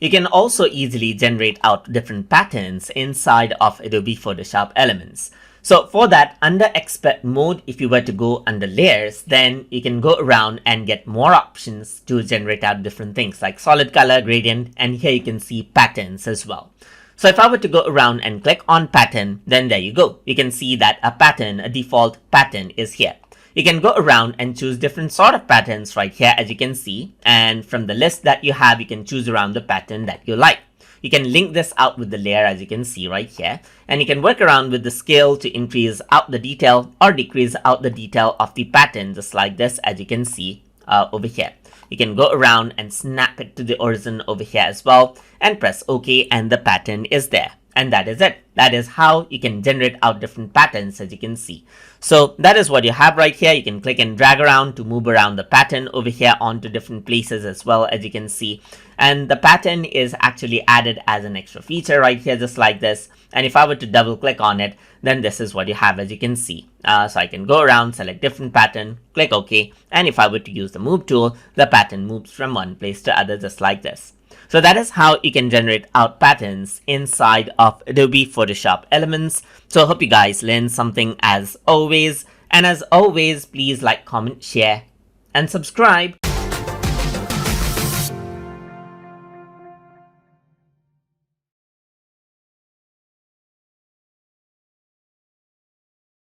You can also easily generate out different patterns inside of Adobe Photoshop Elements. So for that, under expert mode, if you were to go under layers, then you can go around and get more options to generate out different things like solid color, gradient, and here you can see patterns as well. So if I were to go around and click on pattern, then there you go. You can see that a pattern, a default pattern is here. You can go around and choose different sort of patterns right here, as you can see. And from the list that you have, you can choose around the pattern that you like. You can link this out with the layer, as you can see right here. And you can work around with the scale to increase out the detail or decrease out the detail of the pattern, just like this, as you can see over here. You can go around and snap it to the horizon over here as well and press OK, and the pattern is there. And that is it. That is how you can generate out different patterns, as you can see. So that is what you have right here. You can click and drag around to move around the pattern over here onto different places as well, as you can see. And the pattern is actually added as an extra feature right here, just like this. And if I were to double click on it, then this is what you have, as you can see. So I can go around, select different pattern, click OK. And if I were to use the move tool, the pattern moves from one place to other, just like this. So that is how you can generate out patterns inside of Adobe Photoshop Elements. So I hope you guys learned something as always. And as always, please like, comment, share, and subscribe.